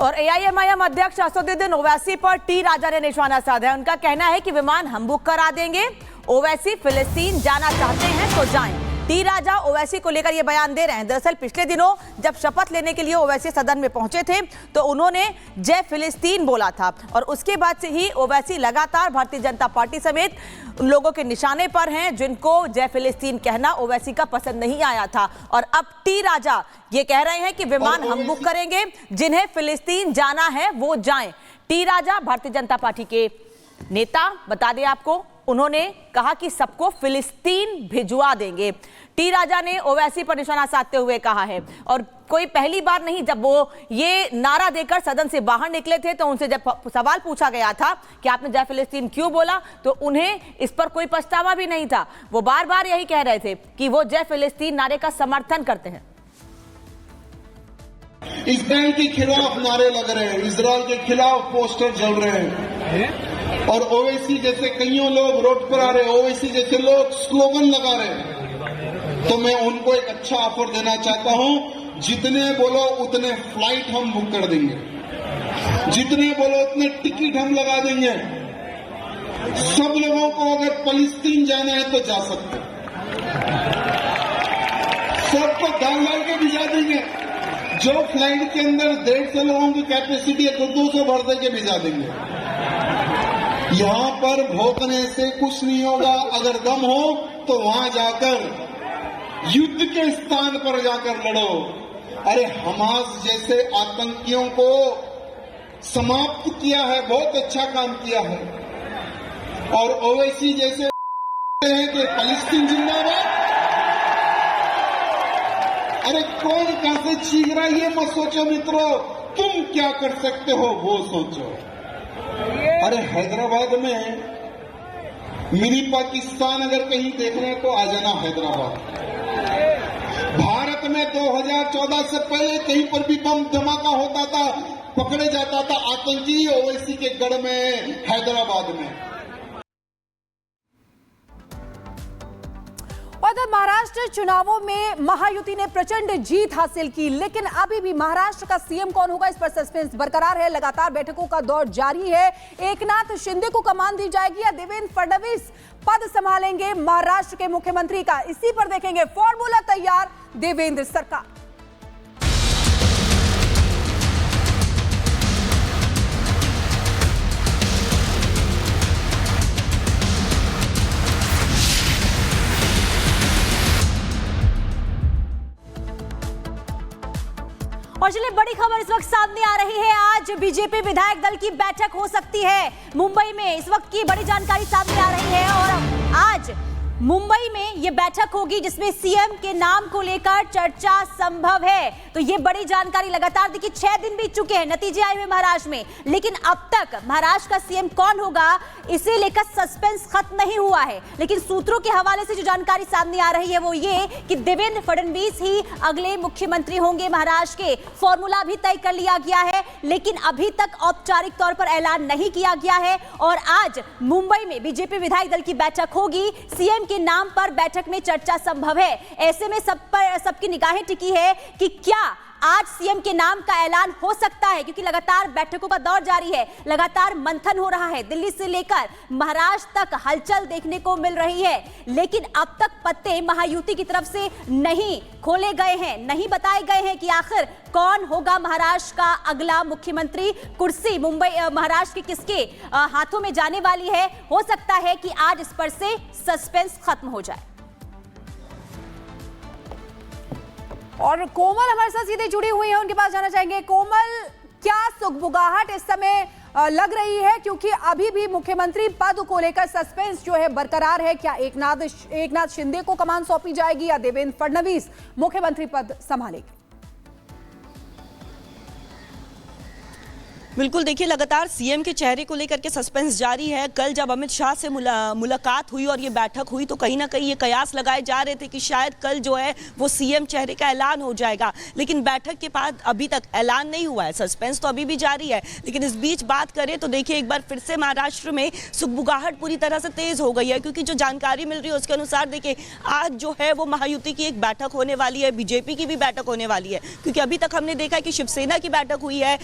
और एआईएमआईएम अध्यक्ष असदुद्दीन ओवैसी पर टी राजा ने निशाना साधा है। उनका कहना है कि विमान हम बुक करा देंगे, ओवैसी फिलिस्तीन जाना चाहते हैं तो जाएं। टी राजा ओवैसी को लेकर यह बयान दे रहे हैं। दरअसल पिछले दिनों जब शपथ लेने के लिए ओवैसी सदन में पहुंचे थे तो उन्होंने जय फिलिस्तीन बोला था और उसके बाद से ही ओवैसी लगातार भारतीय जनता पार्टी समेत उन लोगों के निशाने पर हैं जिनको जय फिलिस्तीन कहना ओवैसी का पसंद नहीं आया था। और अब टी राजा ये कह रहे हैं कि विमान हम बुक करेंगे, जिन्हें फिलिस्तीन जाना है वो जाएं। टी राजा भारतीय जनता पार्टी के नेता, बता दें आपको, उन्होंने कहा कि सबको फिलिस्तीन भिजवा देंगे। टी राजा ने ओवैसी पर निशाना साधते हुए कहा है और कोई पहली बार नहीं, जब वो ये नारा देकर सदन से बाहर निकले थे तो उनसे जब सवाल पूछा गया था कि आपने जय फिलिस्तीन क्यों बोला तो उन्हें इस पर कोई पछतावा भी नहीं था। वो बार बार यही कह रहे थे कि वो जय फिलिस्तीन नारे का समर्थन करते हैं। इजराइल के खिलाफ नारे लग रहे हैं, इजराइल के खिलाफ पोस्टर जल रहे हैं और ओवैसी जैसे कईयों लोग रोड पर आ रहे हैं, ओवैसी जैसे लोग स्लोगन लगा रहे हैं। तो मैं उनको एक अच्छा ऑफर देना चाहता हूं, जितने बोलो उतने फ्लाइट हम बुक कर देंगे, जितने बोलो उतने टिकट हम लगा देंगे। सब लोगों को अगर फिलिस्तीन जाना है तो जा सकते, सबको डाल के भिजा देंगे। जो फ्लाइट के अंदर 150 लोगों की कैपेसिटी है तो 200 भर दे के भिजा देंगे। यहां पर भौंकने से कुछ नहीं होगा। अगर दम हो तो वहां जाकर युद्ध के स्थान पर जाकर लड़ो। अरे हमास जैसे आतंकियों को समाप्त किया है, बहुत अच्छा काम किया है। और ओवैसी जैसे हैं कि फिलिस्तीन जिंदाबाद। अरे कौन कहां से चीख रहा है ये मत सोचो मित्रों, तुम क्या कर सकते हो वो सोचो। अरे हैदराबाद में मिनी पाकिस्तान अगर कहीं देखना है तो आ जाना हैदराबाद। भारत में 2014 से पहले कहीं पर भी बम धमाका होता था, पकड़े जाता था आतंकी, ओवैसी के गढ़ में हैदराबाद में। उधर महाराष्ट्र चुनावों में महायुति ने प्रचंड जीत हासिल की, लेकिन अभी भी महाराष्ट्र का सीएम कौन होगा इस पर सस्पेंस बरकरार है। लगातार बैठकों का दौर जारी है। एकनाथ शिंदे को कमान दी जाएगी या देवेंद्र फडणवीस पद संभालेंगे महाराष्ट्र के मुख्यमंत्री का, इसी पर देखेंगे फॉर्मूला तैयार देवेंद्र सरकार। और चलिए बड़ी खबर इस वक्त सामने आ रही है। आज बीजेपी विधायक दल की बैठक हो सकती है मुंबई में। इस वक्त की बड़ी जानकारी सामने आ रही है और आज मुंबई में यह बैठक होगी जिसमें सीएम के नाम को लेकर चर्चा संभव है। तो यह बड़ी जानकारी लगातार देखिए 6 दिन बीत चुके हैं, नतीजे आए हुए महाराष्ट्र में, लेकिन अब तक महाराष्ट्र का सीएम कौन होगा इसे लेकर सस्पेंस खत्म नहीं हुआ है। लेकिन सूत्रों के हवाले से जो जानकारी सामने आ रही है वो ये कि देवेंद्र फडणवीस ही अगले मुख्यमंत्री होंगे महाराष्ट्र के। फॉर्मूला भी तय कर लिया गया है, लेकिन अभी तक औपचारिक तौर पर ऐलान नहीं किया गया है। और आज मुंबई में बीजेपी विधायक दल की बैठक होगी, सीएम के नाम पर बैठक में चर्चा संभव है। ऐसे में सबकी निगाहें टिकी है कि क्या आज सीएम के नाम का ऐलान हो सकता है, क्योंकि लगातार बैठकों का दौर जारी है, लगातार मंथन हो रहा है, दिल्ली से लेकर महाराष्ट्र तक हलचल देखने को मिल रही है। लेकिन अब तक पत्ते महायुति की तरफ से नहीं खोले गए हैं, नहीं बताए गए हैं कि आखिर कौन होगा महाराष्ट्र का अगला मुख्यमंत्री। कुर्सी मुंबई महाराष्ट्र की किसके हाथों में जाने वाली है। हो सकता है कि आज इस पर से सस्पेंस खत्म हो जाए। और कोमल हमारे साथ सीधे जुड़ी हुई है, उनके पास जाना चाहेंगे। कोमल, क्या सुगबुगाहट इस समय लग रही है, क्योंकि अभी भी मुख्यमंत्री पद को लेकर सस्पेंस जो है बरकरार है। क्या एकनाथ शिंदे को कमान सौंपी जाएगी या देवेंद्र फडणवीस मुख्यमंत्री पद संभालेंगे? बिल्कुल, देखिए लगातार सीएम के चेहरे को लेकर के सस्पेंस जारी है। कल जब अमित शाह से मुलाकात हुई और ये बैठक हुई तो कहीं ना कहीं ये कयास लगाए जा रहे थे कि शायद कल जो है वो सीएम चेहरे का ऐलान हो जाएगा, लेकिन बैठक के बाद अभी तक ऐलान नहीं हुआ है। सस्पेंस तो अभी भी जारी है, लेकिन इस बीच बात करें तो देखिए एक बार फिर से महाराष्ट्र में सुगबुगाहट पूरी तरह से तेज हो गई है, क्योंकि जो जानकारी मिल रही है उसके अनुसार देखिए आज जो है वो महायुति की एक बैठक होने वाली है, बीजेपी की भी बैठक होने वाली है, क्योंकि अभी तक हमने देखा है कि शिवसेना की बैठक हुई है,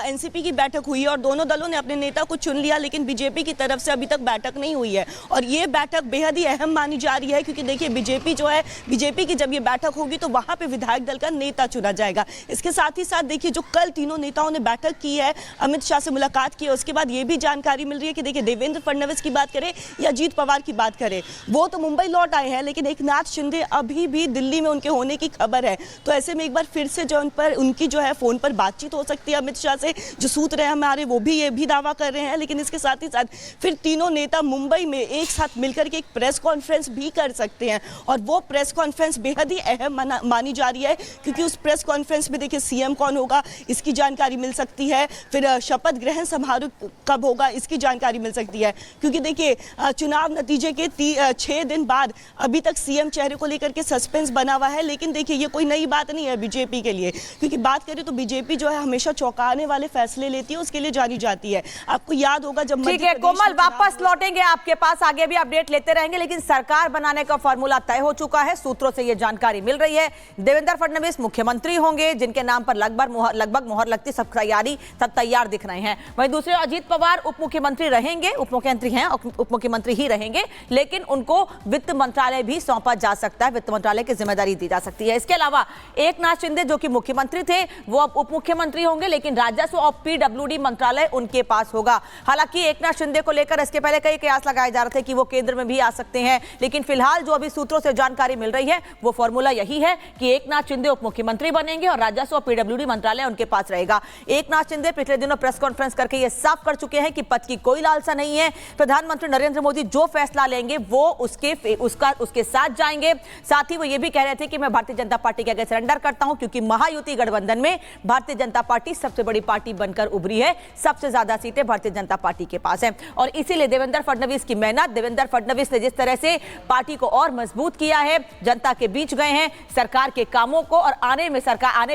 एनसीपी की बैठक हुई है और दोनों दलों ने अपने नेता को चुन लिया, लेकिन बीजेपी की तरफ से अभी तक बैठक नहीं हुई है। और ये बैठक बेहद ही अहम मानी जा रही है, क्योंकि देखिए बीजेपी जो है, बीजेपी की जब ये बैठक होगी तो वहां पे विधायक दल का नेता चुना जाएगा। इसके साथ ही साथ देखिए जो कल तीनों नेताओं ने बैठक की है, अमित शाह से मुलाकात की है, उसके बाद ये भी जानकारी मिल रही है कि देखिए देवेंद्र फडणवीस की बात करें या अजीत पवार की बात करें, वो तो मुंबई लौट आए हैं, लेकिन एकनाथ शिंदे अभी भी दिल्ली में उनके होने की खबर है। तो ऐसे में एक बार फिर से जो उन पर उनकी जो है फोन पर बातचीत हो सकती है अमित शाह से। जो सूत्र है हमारे वो भी ये भी दावा कर रहे हैं, लेकिन इसके साथ ही साथ फिर तीनों नेता मुंबई में एक साथ मिलकर के एक प्रेस कॉन्फ्रेंस भी कर सकते हैं, और वो प्रेस कॉन्फ्रेंस बेहद ही अहम मानी जा रही है, क्योंकि उस प्रेस कॉन्फ्रेंस में देखिए सीएम कौन होगा इसकी जानकारी मिल सकती है, फिर शपथ ग्रहण समारोह कब होगा इसकी जानकारी मिल सकती है, क्योंकि देखिए चुनाव नतीजे के 6 दिन बाद अभी तक सीएम चेहरे को लेकर के सस्पेंस बना हुआ है। लेकिन देखिए ये कोई नई बात नहीं है बीजेपी के लिए, क्योंकि बात करें तो बीजेपी जो है हमेशा चौंकाने वाले फैसले लेती है, उसके लिए जानी जाती है। आपको याद होगा जब ठीक है कोमल, वापस लौटेंगे आपके पास, आगे भी अपडेट लेते रहेंगे, लेकिन सरकार बनाने का फॉर्मूला तय हो चुका है, सूत्रों से यह जानकारी मिल रही है। देवेंद्र फडणवीस मुख्यमंत्री होंगे, जिनके नाम पर लगभग मोहर लगती, सब तैयारी सब तैयार दिख रहे हैं। वहीं दूसरे अजीत पवार उप मुख्यमंत्री रहेंगे, उप मुख्यमंत्री हैं, उप मुख्यमंत्री ही रहेंगे, लेकिन उनको वित्त मंत्रालय भी सौंपा जा सकता है, वित्त मंत्रालय की जिम्मेदारी दी जा सकती है। इसके अलावा एकनाथ शिंदे जो कि मुख्यमंत्री थे वो अब उप मुख्यमंत्री होंगे, लेकिन राजस्व और पीडब्ल्यूडी मंत्रालय उनके पास होगा। हालांकि एकनाथ शिंदे को लेकर इसके पहले कई कयास लगाए जा रहे थे कि वो केंद्र में भी आ सकते हैं, लेकिन फिलहाल जो अभी सूत्रों से जानकारी मिल रही है वो फॉर्मूला यही है कि एकनाथ शिंदे उप मुख्यमंत्री बनेंगे और राजस्व और पीडब्ल्यूडी मंत्रालय उनके पास रहेगा। एकनाथ शिंदे पिछले दिनों प्रेस कॉन्फ्रेंस करके ये साफ कर चुके हैं कि पद की कोई लालसा नहीं है, प्रधानमंत्री नरेंद्र मोदी जो फैसला लेंगे वो उसके साथ जाएंगे। साथ ही वो ये भी कह रहे थे कि मैं भारतीय जनता पार्टी के आगे सरेंडर करता हूं, क्योंकि महायुति गठबंधन में भारतीय जनता पार्टी सबसे बड़ी पार्टी बनकर उभरी है, सबसे ज्यादा सीटें भारतीय जनता पार्टी के पास हैं, और इसीलिए देवेंद्र फडणवीस की मेहनत, देवेंद्र फडणवीस ने जिस तरह से पार्टी को और मजबूत किया है, जनता के बीच गए हैं, सरकार के कामों को और आने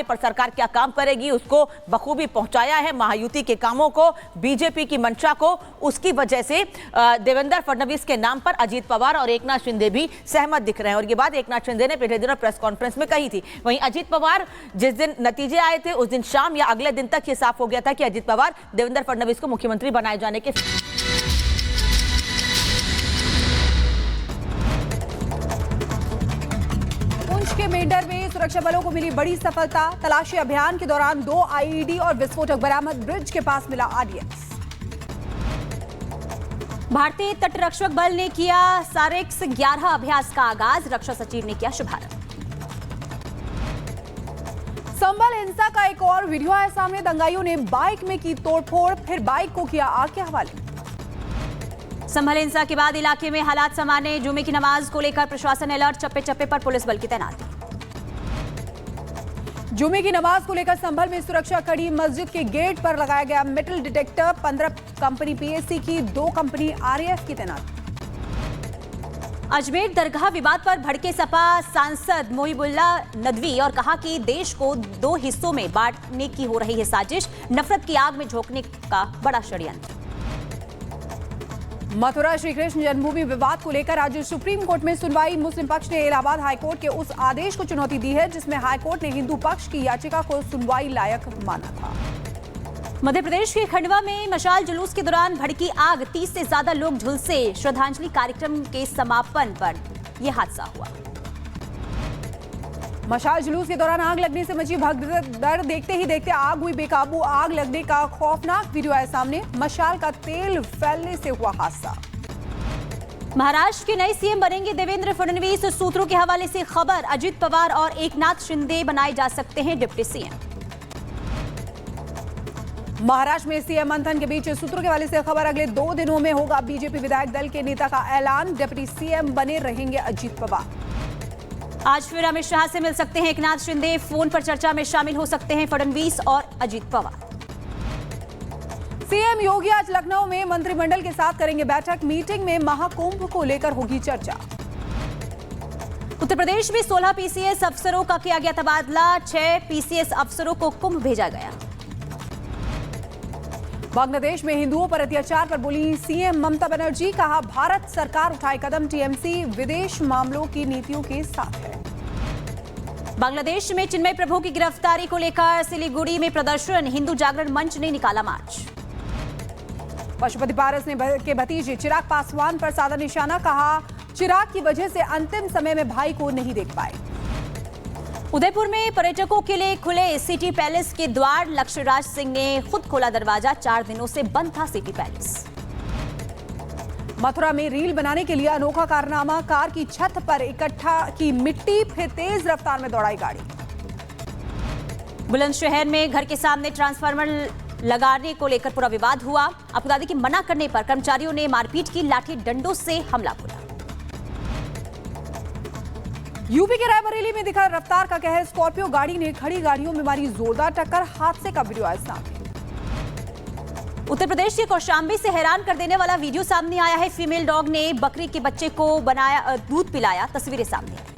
पर सरकार क्या काम करेगी उसको बखूबी पहुंचाया है, महायुति के कामों को, बीजेपी की मंशा को, उसकी वजह से देवेंद्र फडणवीस के नाम पर अजीत पवार और एकनाथ शिंदे भी सहमत दिख रहे हैं। और ये बात एकनाथ शिंदे ने पिछले दिनों प्रेस कॉन्फ्रेंस में कही थी। वहीं अजीत पवार, जिस दिन नतीजे आए थे उस दिन शाम या अगले दिन तक ये साफ हो गया था कि अजीत पवार देवेंद्र फडणवीस को मुख्यमंत्री बनाए जाने के के मेंढर में सुरक्षा बलों को मिली बड़ी सफलता, तलाशी अभियान के दौरान 2 आईईडी और विस्फोटक बरामद, ब्रिज के पास मिला आरडीएक्स। भारतीय तटरक्षक बल ने किया सारेक्स 11 अभ्यास का आगाज, रक्षा सचिव ने किया शुभारंभ। संभल हिंसा का एक और वीडियो आया सामने, दंगाइयों ने बाइक में की तोड़फोड़, फिर बाइक को किया आग के हवाले। संभल हिंसा के बाद इलाके में हालात सामान्य, जुमे की नमाज को लेकर प्रशासन अलर्ट, चप्पे चप्पे पर पुलिस बल की तैनाती। जुमे की नमाज को लेकर संभल में सुरक्षा कड़ी, मस्जिद के गेट पर लगाया गया मेटल डिटेक्टर, 15 कंपनी पीएससी की, 2 कंपनी आरएएफ की तैनाती। अजमेर दरगाह विवाद पर भड़के सपा सांसद मोहिबुल्लाह नदवी और कहा कि देश को 2 हिस्सों में बांटने की हो रही है साजिश, नफरत की आग में झोंकने का बड़ा षड्यंत्र। मथुरा श्री कृष्ण जन्मभूमि विवाद को लेकर आज सुप्रीम कोर्ट में सुनवाई, मुस्लिम पक्ष ने इलाहाबाद हाईकोर्ट के उस आदेश को चुनौती दी है जिसमें हाईकोर्ट ने हिंदू पक्ष की याचिका को सुनवाई लायक माना था। मध्य प्रदेश के खंडवा में मशाल जुलूस के दौरान भड़की आग, 30 से ज्यादा लोग झुलसे, श्रद्धांजलि कार्यक्रम के समापन पर यह हादसा हुआ। मशाल जुलूस के दौरान आग लगने से मची भगदड़, देखते ही देखते आग हुई बेकाबू, आग लगने का खौफनाक वीडियो आया सामने, मशाल का तेल फैलने से हुआ हादसा। महाराष्ट्र के नए सीएम बनेंगे देवेंद्र फडणवीस, सूत्रों के हवाले से खबर, अजीत पवार और एकनाथ शिंदे बनाए जा सकते हैं डिप्टी सीएम। महाराष्ट्र में सीएम मंथन के बीच सूत्रों के हवाले से खबर, अगले 2 दिनों में होगा बीजेपी विधायक दल के नेता का ऐलान, डिप्टी सीएम बने रहेंगे अजीत पवार। आज फिर अमित शाह से मिल सकते हैं एकनाथ शिंदे, फोन पर चर्चा में शामिल हो सकते हैं फडणवीस और अजीत पवार। सीएम योगी आज लखनऊ में मंत्रिमंडल के साथ करेंगे बैठक। मीटिंग में महाकुंभ को लेकर होगी चर्चा। उत्तर प्रदेश में 16 पीसीएस अफसरों का किया गया तबादला। 6 पीसीएस अफसरों को कुंभ भेजा गया। बांग्लादेश में हिंदुओं पर अत्याचार पर बोली सीएम ममता बनर्जी। कहा, भारत सरकार उठाए कदम, टीएमसी विदेश मामलों की नीतियों के साथ है। बांग्लादेश में चिन्मय प्रभु की गिरफ्तारी को लेकर सिलीगुड़ी में प्रदर्शन। हिंदू जागरण मंच ने निकाला मार्च। पशुपति पारस ने के भतीजे चिराग पासवान पर साधा निशाना। कहा, चिराग की वजह से अंतिम समय में भाई को नहीं देख पाए। उदयपुर में पर्यटकों के लिए खुले सिटी पैलेस के द्वार। लक्ष्यराज सिंह ने खुद खोला दरवाजा। 4 दिनों से बंद था सिटी पैलेस। मथुरा में रील बनाने के लिए अनोखा कारनामा। कार की छत पर इकट्ठा की मिट्टी, फिर तेज रफ्तार में दौड़ाई गाड़ी। बुलंदशहर में घर के सामने ट्रांसफार्मर लगाने को लेकर पूरा विवाद हुआ। आपको बता दें कि मना करने पर कर्मचारियों ने मारपीट की। लाठी डंडों से हमला बोला। यूपी के रायबरेली में दिखा रफ्तार का कहर। स्कॉर्पियो गाड़ी ने खड़ी गाड़ियों में मारी जोरदार टक्कर। हादसे का वीडियो आया सामने। उत्तर प्रदेश के कौशाम्बी से हैरान कर देने वाला वीडियो सामने आया है। फीमेल डॉग ने बकरी के बच्चे को बनाया, दूध पिलाया। तस्वीरें सामने आई।